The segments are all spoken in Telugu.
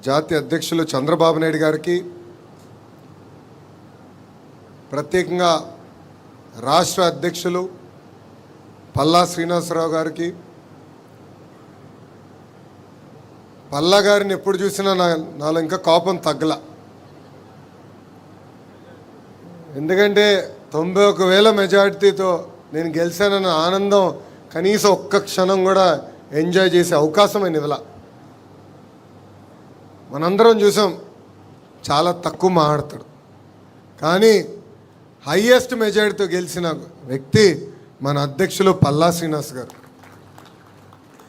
జాతీయ అధ్యక్షులు చంద్రబాబు నాయుడు గారికి, ప్రత్యేకంగా రాష్ట్ర అధ్యక్షులు పల్లా శ్రీనివాసరావు గారికి, పల్లా గారిని ఎప్పుడు చూసినా నాలో ఇంకా కోపం తగ్గల. ఎందుకంటే 91,000 మెజార్టీతో నేను గెలిచానన్న ఆనందం కనీసం ఒక్క క్షణం కూడా ఎంజాయ్ చేసే అవకాశం ఆయన ఇవ్వాల. మనందరం చూసాం, చాలా తక్కువ మాట్లాడతాడు, కానీ హయ్యెస్ట్ మెజారిటీతో గెలిచిన వ్యక్తి మన అధ్యక్షులు పల్లా శ్రీనివాస్ గారు.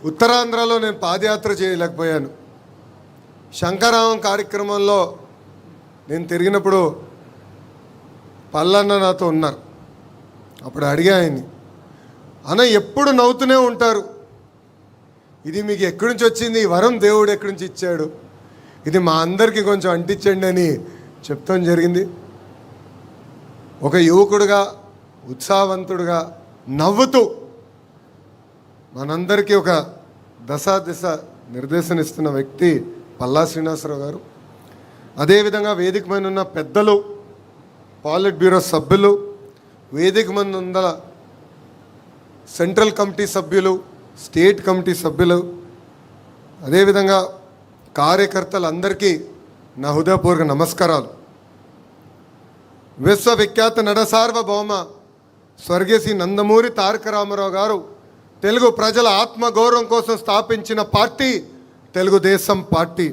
ఉత్తరాంధ్రలో నేను పాదయాత్ర చేయలేకపోయాను. శంకరామం కార్యక్రమంలో నేను తిరిగినప్పుడు పల్లన్న నాతో ఉన్నారు. అప్పుడు అడిగా ఆయన్ని, అన్న ఎప్పుడు నవ్వుతూనే ఉంటారు, ఇది మీకు ఎక్కడి నుంచి వచ్చింది, ఈ వరం దేవుడు ఎక్కడి నుంచి ఇచ్చాడు, ఇది మా అందరికీ కొంచెం అంటించండి అని చెప్తాం జరిగింది. ఒక యువకుడుగా, ఉత్సాహవంతుడుగా, నవ్వుతూ మనందరికీ ఒక దిశ నిర్దేశం ఇస్తున్న వ్యక్తి పల్లా శ్రీనివాసరావు గారు. అదేవిధంగా వేదిక మీద ఉన్న పెద్దలు, పాలిట్ బ్యూరో సభ్యులు, వేదిక మీద ఉన్న సెంట్రల్ కమిటీ సభ్యులు, స్టేట్ కమిటీ సభ్యులు, అదేవిధంగా కార్యకర్తలందరికీ నా హృదయపూర్వక నమస్కారాలు. విశ్వవిఖ్యాత నట సార్వభౌమ స్వర్గీయ శ్రీ నందమూరి తారక రామారావు గారు తెలుగు ప్రజల ఆత్మగౌరవం కోసం స్థాపించిన పార్టీ తెలుగుదేశం పార్టీ.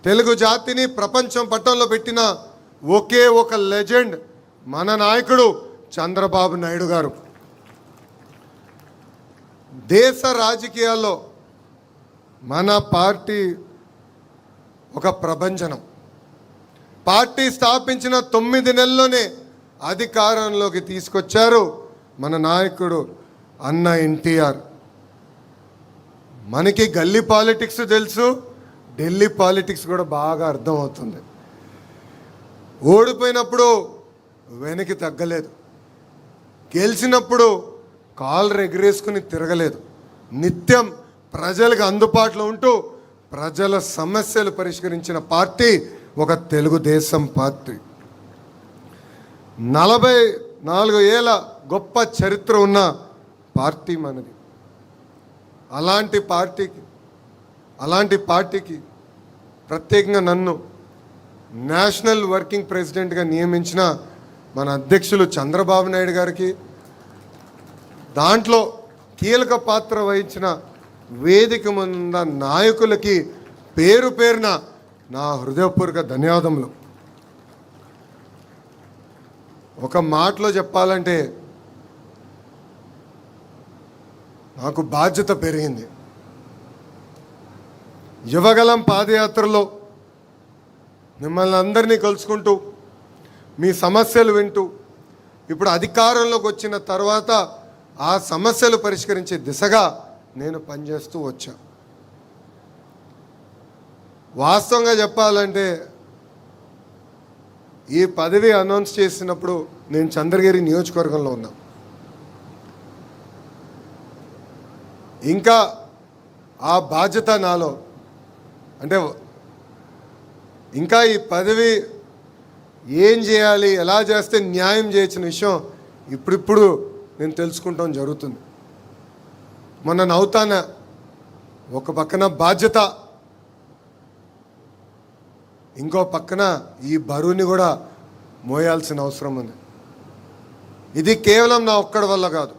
తెలుగు జాతిని ప్రపంచం పట్టంలో పెట్టిన ఒకే ఒక లెజెండ్ మన నాయకుడు చంద్రబాబు నాయుడు గారు. దేశ రాజకీయాల్లో మన పార్టీ ఒక ప్రభంజనం. పార్టీ స్థాపించిన 9 నెలల్లోనే అధికారంలోకి తీసుకొచ్చారు మన నాయకుడు అన్న ఎన్టీఆర్. మనకి గల్లీ పాలిటిక్స్ తెలుసు, ఢిల్లీ పాలిటిక్స్ కూడా బాగా అర్థమవుతుంది. ఓడిపోయినప్పుడు వెనక్కి తగ్గలేదు, గెలిచినప్పుడు కాళ్ళు ఎగరేసుకుని తిరగలేదు. నిత్యం ప్రజలకు అందుబాటులో ఉంటూ ప్రజల సమస్యలు పరిష్కరించిన పార్టీ ఒక తెలుగుదేశం పార్టీ. 44 ఏళ్ళ గొప్ప చరిత్ర ఉన్న పార్టీ మనది. అలాంటి పార్టీకి ప్రత్యేకంగా నన్ను నేషనల్ వర్కింగ్ ప్రెసిడెంట్గా నియమించిన మన అధ్యక్షులు చంద్రబాబు నాయుడు గారికి, దాంట్లో కీలక పాత్ర వహించిన వేదిక ముంద నాయకులకి పేరు పేరున నా హృదయపూర్వక ధన్యవాదములు. ఒక మాటలో చెప్పాలంటే నాకు బాధ్యత పెరిగింది. యువగలం పాదయాత్రలో మిమ్మల్ని అందరినీ కలుసుకుంటూ, మీ సమస్యలు వింటూ, ఇప్పుడు అధికారంలోకి వచ్చిన తర్వాత ఆ సమస్యలు పరిష్కరించే దిశగా నేను పనిచేస్తూ వచ్చా. వాస్తవంగా చెప్పాలంటే ఈ పదవి అనౌన్స్ చేసినప్పుడు నేను చంద్రగిరి నియోజకవర్గంలో ఉన్నా. ఇంకా ఆ బాధ్యత నాలో, అంటే ఇంకా ఈ పదవి ఏం చేయాలి, ఎలా చేస్తే న్యాయం చేయించిన విషయం ఇప్పుడిప్పుడు నేను తెలుసుకుంటాం జరుగుతుంది. మొన్న నవ్వుతాన, ఒక పక్కన బాధ్యత, ఇంకో పక్కన ఈ బరువుని కూడా మోయాల్సిన అవసరం ఉంది. ఇది కేవలం నా ఒక్కడి వల్ల కాదు,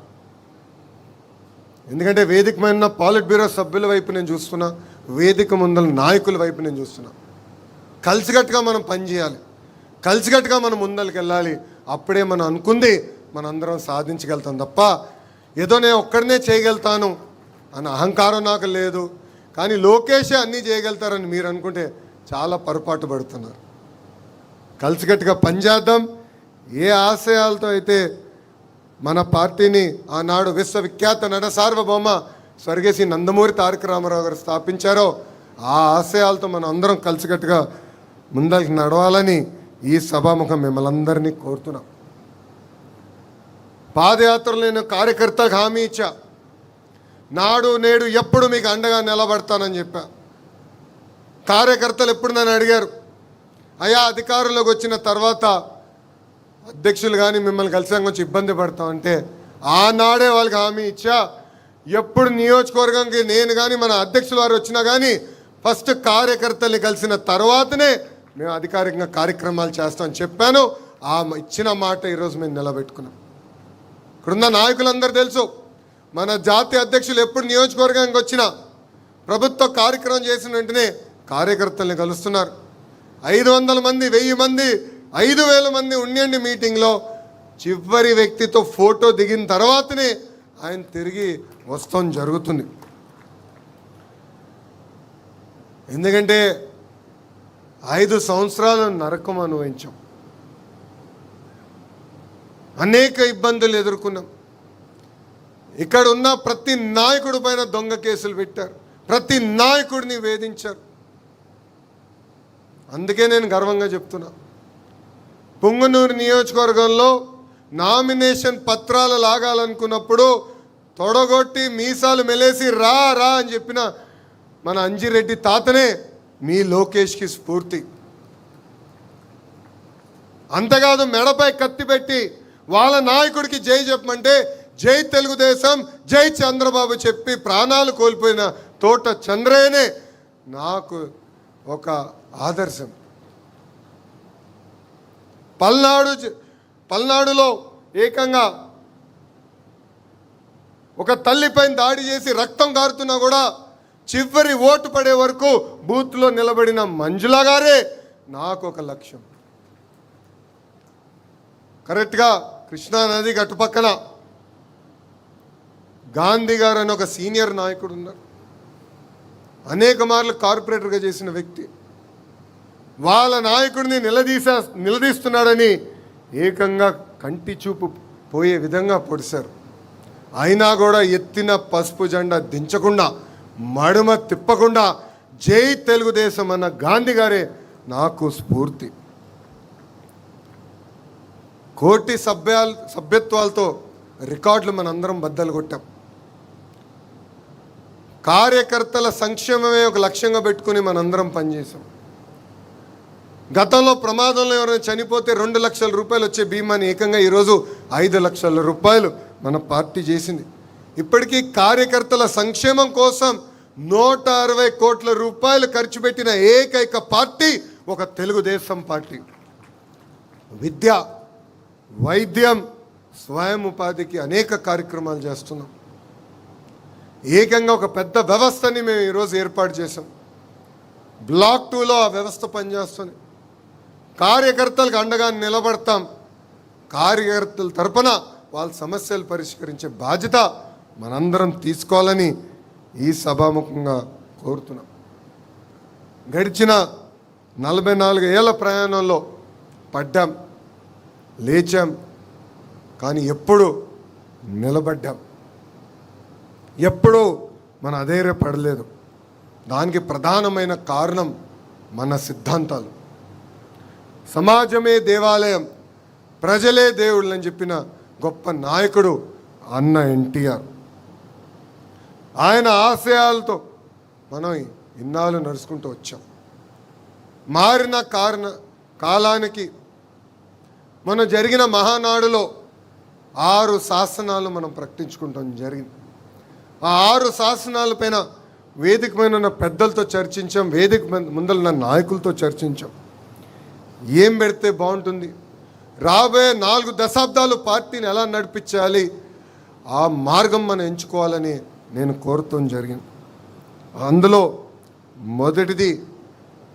ఎందుకంటే వేదిక మీద పాలిట్ బ్యూరో సభ్యుల వైపు నేను చూస్తున్నా, వేదిక ముందల నాయకుల వైపు నేను చూస్తున్నా. కలిసికట్టుగా మనం పనిచేయాలి, కలిసికట్టుగా మనం ముందరికి వెళ్ళాలి. అప్పుడే మనం అనుకుంది మనందరం సాధించగలుగుతాం తప్ప ఏదో నేను ఒక్కడనే చేయగలుగుతాను అన్న అహంకారం నాకు లేదు. కానీ లోకేషే అన్నీ చేయగలుగుతారని మీరు అనుకుంటే చాలా పొరపాటు పడుతున్నారు. కలిసికట్టుగా పనిచేద్దాం. ఏ ఆశయాలతో అయితే మన పార్టీని ఆనాడు విశ్వవిఖ్యాత నట సార్వభౌమ స్వర్గీయ శ్రీ నందమూరి తారక రామారావు గారు స్థాపించారో ఆ ఆశయాలతో మనం అందరం కలిసికట్టుగా ముందరికి నడవాలని ఈ సభాముఖం మిమ్మల్ని అందరినీ కోరుతున్నాం. పాదయాత్రలో నేను కార్యకర్తలకు హామీ ఇచ్చా, నాడు నేడు ఎప్పుడు మీకు అండగా నిలబడతానని చెప్పా. కార్యకర్తలు ఎప్పుడు నన్ను అడిగారు, అయ్యా అధికారంలోకి వచ్చిన తర్వాత అధ్యక్షులు కానీ మిమ్మల్ని కలిసాక కొంచెం ఇబ్బంది పడతామంటే ఆనాడే వాళ్ళకి హామీ ఇచ్చా, ఎప్పుడు నియోజకవర్గంకి నేను కానీ మన అధ్యక్షుల వారు వచ్చినా కానీ ఫస్ట్ కార్యకర్తల్ని కలిసిన తర్వాతనే మేము అధికారికంగా కార్యక్రమాలు చేస్తామని చెప్పాను. ఆ ఇచ్చిన మాట ఈరోజు మేము నిలబెట్టుకున్నాం. ఇక్కడున్న నాయకులందరూ తెలుసు, మన జాతీయ అధ్యక్షులు ఎప్పుడు నియోజకవర్గానికి వచ్చినా ప్రభుత్వ కార్యక్రమం చేసిన వెంటనే కార్యకర్తల్ని కలుస్తున్నారు. 500 మంది, 1000 మంది, 5000 మంది ఉండండి మీటింగ్లో చివరి వ్యక్తితో ఫోటో దిగిన తర్వాతనే ఆయన తిరిగి వస్తాం జరుగుతుంది. ఎందుకంటే 5 సంవత్సరాలు నరకం అనుభవించాం, అనేక ఇబ్బందులు ఎదుర్కొన్నాం. ఇక్కడ ఉన్న ప్రతి నాయకుడి పైన దొంగ కేసులు పెట్టారు, ప్రతి నాయకుడిని వేధించారు. అందుకే నేను గర్వంగా చెప్తున్నా, పుంగనూరు నియోజకవర్గంలో నామినేషన్ పత్రాలు లాగాలనుకున్నప్పుడు తొడగొట్టి మీసాలు మెలేసి రా రా అని చెప్పిన మన అంజిరెడ్డి తాతనే మీ లోకేష్కి స్ఫూర్తి. అంతేకాదు మెడపై కత్తి పెట్టి వాళ్ళ నాయకుడికి జై చెప్పమంటే జై తెలుగుదేశం, జై చంద్రబాబు చెప్పి ప్రాణాలు కోల్పోయిన తోట చంద్రయ్యనే నాకు ఒక ఆదర్శం. పల్నాడులో ఏకంగా ఒక తల్లిపైన దాడి చేసి రక్తం కారుతున్నా కూడా చివరి ఓటు పడే వరకు బూత్లో నిలబడిన మంజులా గారే నాకు ఒక లక్ష్యం. కరెక్ట్గా కృష్ణానది గట్టుపక్కన గాంధీ గారు అని ఒక సీనియర్ నాయకుడు ఉన్నారు, అనేక మార్లు కార్పొరేటర్గా చేసిన వ్యక్తి. వాళ్ళ నాయకుడిని నిలదీస్తున్నాడని ఏకంగా కంటి చూపు పోయే విధంగా పొడిశారు. అయినా కూడా ఎత్తిన పసుపు జెండా దించకుండా, మడుమ తిప్పకుండా జై తెలుగుదేశం అన్న గాంధీ గారే నాకు స్ఫూర్తి. కోటి సభ్యత్వాలతో రికార్డులు మనందరం బద్దలు కొట్టాం. కార్యకర్తల సంక్షేమమే ఒక లక్ష్యంగా పెట్టుకుని మనందరం పనిచేసాం. గతంలో ప్రమాదంలో ఎవరైనా చనిపోతే 2 లక్షల రూపాయలు వచ్చే బీమాని ఏకంగా ఈరోజు 5 లక్షల రూపాయలు మన పార్టీ చేసింది. ఇప్పటికీ కార్యకర్తల సంక్షేమం కోసం 160 కోట్ల రూపాయలు ఖర్చు పెట్టిన ఏకైక పార్టీ ఒక తెలుగుదేశం పార్టీ. విద్య, వైద్యం, స్వయం ఉపాధికి అనేక కార్యక్రమాలు చేస్తున్నాం. ఏకంగా ఒక పెద్ద వ్యవస్థని మేము ఈరోజు ఏర్పాటు చేసాం. బ్లాక్ 2లో ఆ వ్యవస్థ పనిచేస్తుంది. కార్యకర్తలకు అండగా నిలబడతాం. కార్యకర్తల తరపున వాళ్ళ సమస్యలు పరిష్కరించే బాధ్యత మనందరం తీసుకోవాలని ఈ సభాముఖంగా కోరుతున్నాం. గడిచిన 44 ఏళ్ల ప్రయాణంలో పడ్డాం, లేచాం, కానీ ఎప్పుడు నిలబడ్డాం, ఎప్పుడూ మన అధైర్యపడలేదు. దానికి ప్రధానమైన కారణం మన సిద్ధాంతాలు. సమాజమే దేవాలయం, ప్రజలే దేవుళ్ళు అని చెప్పిన గొప్ప నాయకుడు అన్న ఎన్టీఆర్. ఆయన ఆశయాలతో మనం ఇన్నాళ్ళు నడుచుకుంటూ వచ్చాం. మారిన కాలానికి మనం జరిగిన మహానాడులో 6 శాసనాలు మనం ప్రకటించుకుంటాం జరిగింది. ఆ 6 శాసనాలపైన వేదిక మీద ఉన్న పెద్దలతో చర్చించాం, వేదిక ముందర నాయకులతో చర్చించాం. ఏం పెడితే బాగుంటుంది, రాబోయే 4 దశాబ్దాలు పార్టీని ఎలా నడిపించాలి, ఆ మార్గం మనం ఎంచుకోవాలని నేను కోరుతాం జరిగింది. అందులో మొదటిది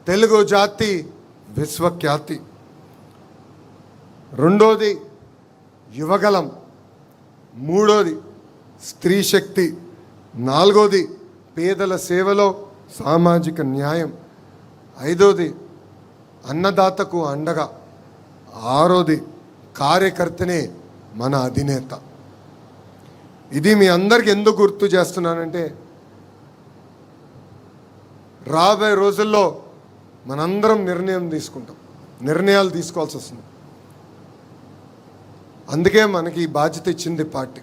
తెలుగు జాతి విశ్వఖ్యాతి, రెండోది యువగలం, మూడోది స్త్రీ శక్తి, నాలుగోది పేదల సేవలో సామాజిక న్యాయం, ఐదోది అన్నదాతకు అండగా, ఆరోది కార్యకర్తనే మన అధినేత. ఇది మీ అందరికి ఎందుకు గుర్తు చేస్తున్నానంటే రాబోయే రోజుల్లో మనందరం నిర్ణయాలు తీసుకోవాల్సి వస్తుంది. అందుకే మనకి ఈ బాధ్యత ఇచ్చింది పార్టీ.